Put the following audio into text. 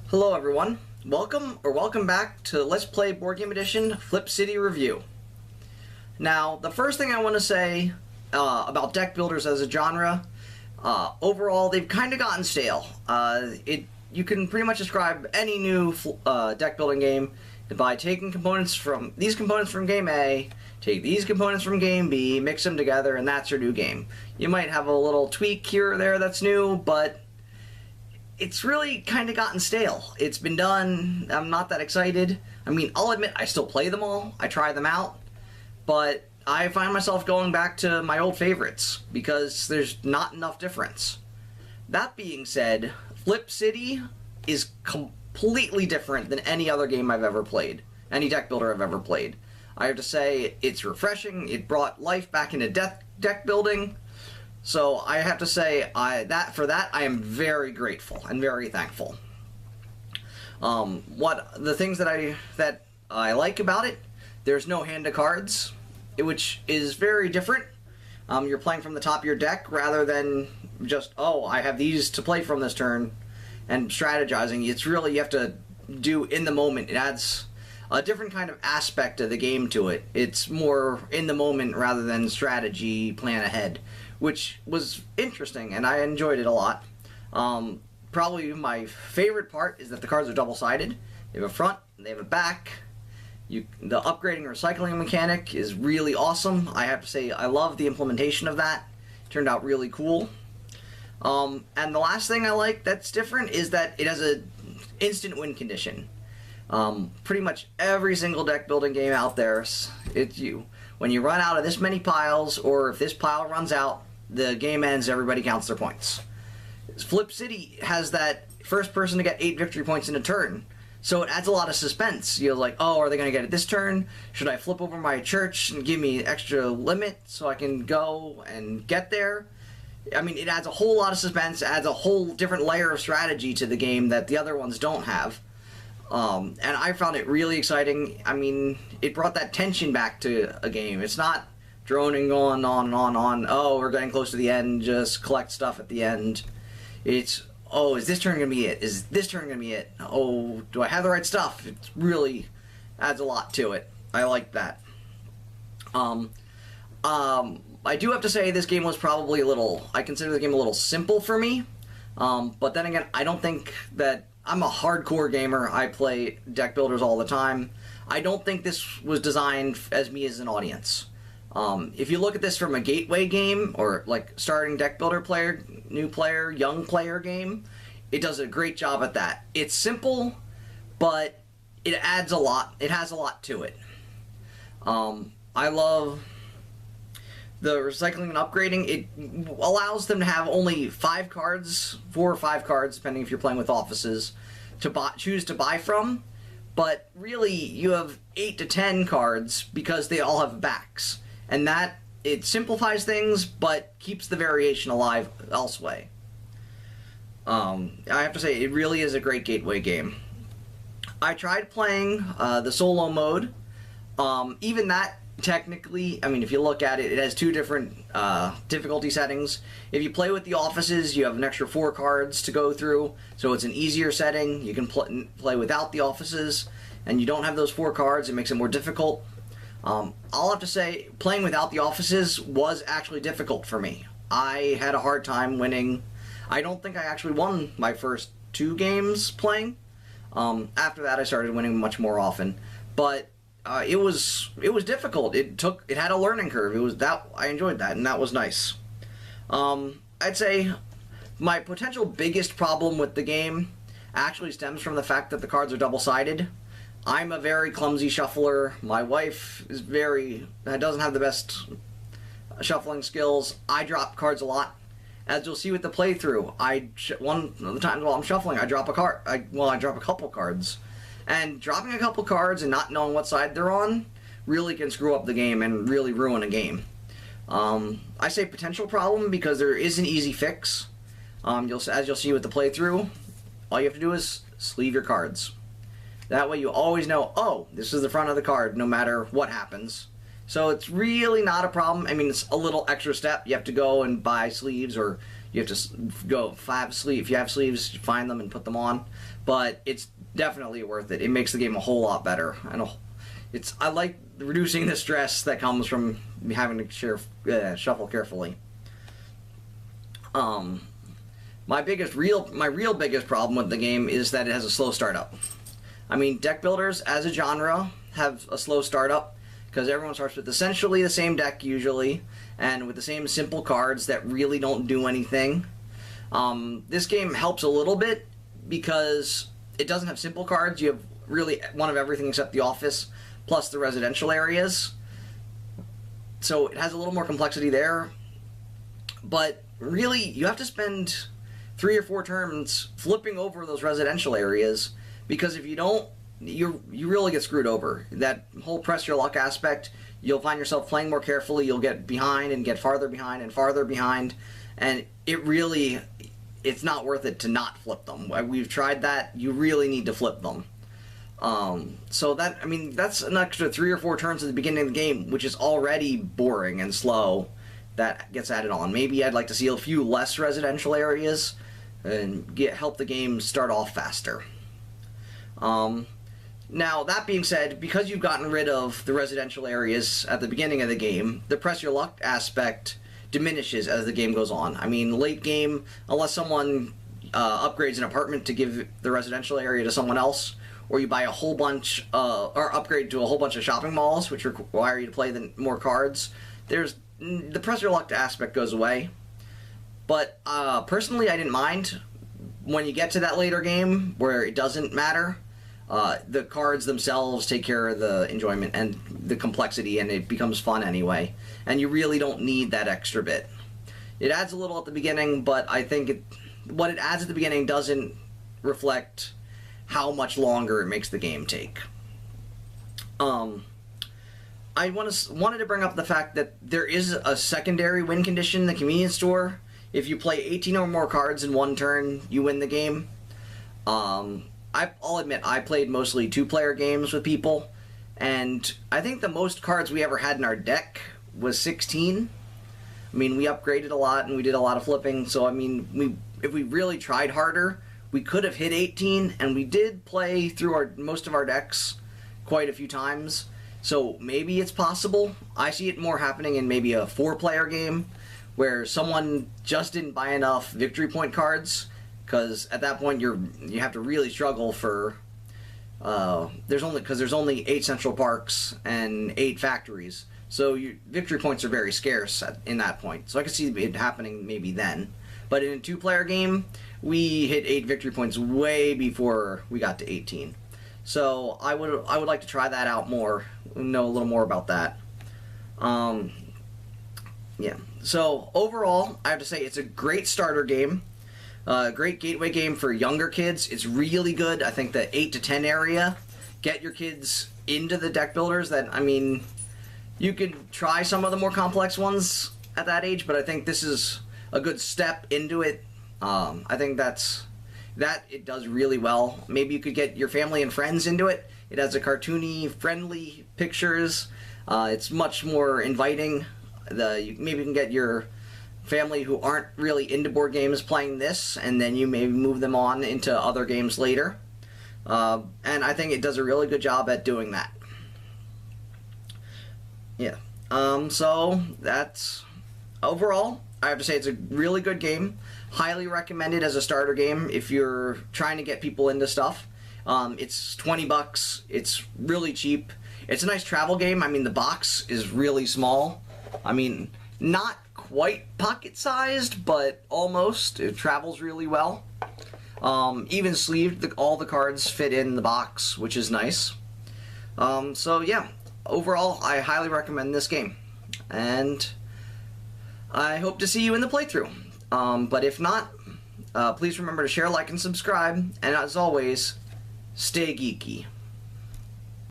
Hello everyone, welcome back to Let's Play Board Game Edition Flip City Review. Now, the first thing I want to say about deck builders as a genre, overall they've kind of gotten stale. You can pretty much describe any new deck building game by taking these components from game A, take these components from game B, mix them together, and that's your new game. You might have a little tweak here or there that's new, but it's really kind of gotten stale. It's been done. I'm not that excited. I mean, I'll admit I still play them all. I try them out. But I find myself going back to my old favorites because there's not enough difference. That being said, Flip City is completely different than any other game I've ever played. Any deck builder I've ever played. I have to say, it's refreshing. It brought life back into deck building. So I have to say, for that I am very grateful and very thankful. The things that I like about it, there's no hand of cards, which is very different. You're playing from the top of your deck rather than just, oh, I have these to play from this turn, and strategizing. It's really, you have to do in the moment. It adds a different kind of aspect of the game to it. It's more in the moment rather than strategy, plan ahead, which was interesting, and I enjoyed it a lot. Probably my favorite part is that the cards are double-sided. They have a front, they have a back. The upgrading and recycling mechanic is really awesome. I have to say, I love the implementation of that. It turned out really cool. And the last thing I like that's different is that it has an instant win condition. Pretty much every single deck building game out there, when you run out of this many piles, or if this pile runs out, the game ends, everybody counts their points. Flip City has that first person to get 8 victory points in a turn, so it adds a lot of suspense. You're like, oh, are they going to get it this turn? Should I flip over my church and give me extra limit so I can go and get there? I mean, it adds a whole lot of suspense, adds a whole different layer of strategy to the game that the other ones don't have. And I found it really exciting. I mean, it brought that tension back to a game. It's not droning on, oh, we're getting close to the end, just collect stuff at the end. It's, oh, is this turn going to be it? Is this turn going to be it? Oh, do I have the right stuff? It really adds a lot to it. I like that. I do have to say this game was probably I consider the game a little simple for me. But then again, I don't think that I'm a hardcore gamer. I play deck builders all the time. I don't think this was designed as me as an audience. If you look at this from a gateway game, or like starting deck builder player, new player, young player game, it does a great job at that. It's simple, but it adds a lot. It has a lot to it. I love the recycling and upgrading. It allows them to have only 5 cards, 4 or 5 cards, depending if you're playing with offices, to choose to buy from. But really, you have 8 to 10 cards because they all have backs. And it simplifies things, but keeps the variation alive elsewhere. I have to say, it really is a great gateway game. I tried playing the solo mode. Even that, technically, I mean, if you look at it, it has 2 different difficulty settings. If you play with the offices, you have an extra 4 cards to go through, so it's an easier setting. You can play without the offices, and you don't have those 4 cards. It makes it more difficult. I'll have to say, playing without the offices was actually difficult for me. I had a hard time winning. I don't think I actually won my first 2 games playing. After that, I started winning much more often, but it was difficult. It had a learning curve. I enjoyed that, and that was nice. I'd say my potential biggest problem with the game actually stems from the fact that the cards are double-sided. I'm a very clumsy shuffler. My wife doesn't have the best shuffling skills. I drop cards a lot. As you'll see with the playthrough, one of the times while I'm shuffling, I drop a card. I drop a couple cards. And dropping a couple cards and not knowing what side they're on really can screw up the game and really ruin a game. I say potential problem because there is an easy fix. As you'll see with the playthrough, all you have to do is sleeve your cards. That way you always know, oh, this is the front of the card no matter what happens. So it's really not a problem. I mean, it's a little extra step. You have to go and buy sleeves, or You have to go if you have sleeves, find them and put them on. But it's definitely worth it. It makes the game a whole lot better. I like reducing the stress that comes from having to shuffle carefully. My real biggest problem with the game is that it has a slow startup. I mean, deck builders as a genre have a slow startup because everyone starts with essentially the same deck usually, and with the same simple cards that really don't do anything. This game helps a little bit because it doesn't have simple cards. You have really one of everything except the office, plus the residential areas. So it has a little more complexity there. But really, you have to spend 3 or 4 turns flipping over those residential areas, because if you don't, you really get screwed over. That whole press your luck aspect, you'll find yourself playing more carefully, you'll get behind and get farther behind and farther behind, and it's not worth it to not flip them. We've tried that. You really need to flip them. So that's an extra 3 or 4 turns at the beginning of the game, which is already boring and slow. That gets added on. Maybe I'd like to see a few less residential areas and help the game start off faster. Now, that being said, because you've gotten rid of the residential areas at the beginning of the game, the press your luck aspect diminishes as the game goes on. I mean, late game, unless someone upgrades an apartment to give the residential area to someone else, or you buy a whole bunch, or upgrade to a whole bunch of shopping malls, which require you to play more cards, the press your luck aspect goes away. But personally, I didn't mind when you get to that later game where it doesn't matter. The cards themselves take care of the enjoyment and the complexity, and it becomes fun anyway. And you really don't need that extra bit. It adds a little at the beginning, but I think what it adds at the beginning doesn't reflect how much longer it makes the game take. I wanted to bring up the fact that there is a secondary win condition in the convenience store. If you play 18 or more cards in one turn, you win the game. I'll admit, I played mostly 2-player games with people, and I think the most cards we ever had in our deck was 16. I mean, we upgraded a lot, and we did a lot of flipping, so I mean, if we really tried harder, we could have hit 18, and we did play through most of our decks quite a few times, so maybe it's possible. I see it more happening in maybe a 4-player game, where someone just didn't buy enough victory point cards, because at that point you have to really struggle for there's only 8 central parks and 8 factories, so victory points are very scarce in that point. So I could see it happening maybe then. But in a 2-player game, we hit 8 victory points way before we got to 18. So I would like to try that out more, know a little more about that. Yeah. So overall, I have to say it's a great starter game. Great gateway game for younger kids. It's really good. I think the 8 to 10 area, get your kids into the deck builders. You could try some of the more complex ones at that age, but I think this is a good step into it. I think that it does really well. Maybe you could get your family and friends into it. It has a cartoony, friendly pictures. It's much more inviting. Maybe you can get your family who aren't really into board games playing this, and then you maybe move them on into other games later. And I think it does a really good job at doing that. Yeah. So that's overall, I have to say it's a really good game. Highly recommended as a starter game if you're trying to get people into stuff. It's $20. It's really cheap. It's a nice travel game. I mean, the box is really small. I mean, not quite pocket-sized, but almost. It travels really well. Even sleeved, all the cards fit in the box, which is nice. So yeah, overall, I highly recommend this game. And I hope to see you in the playthrough. But if not, please remember to share, like, and subscribe. And as always, stay geeky.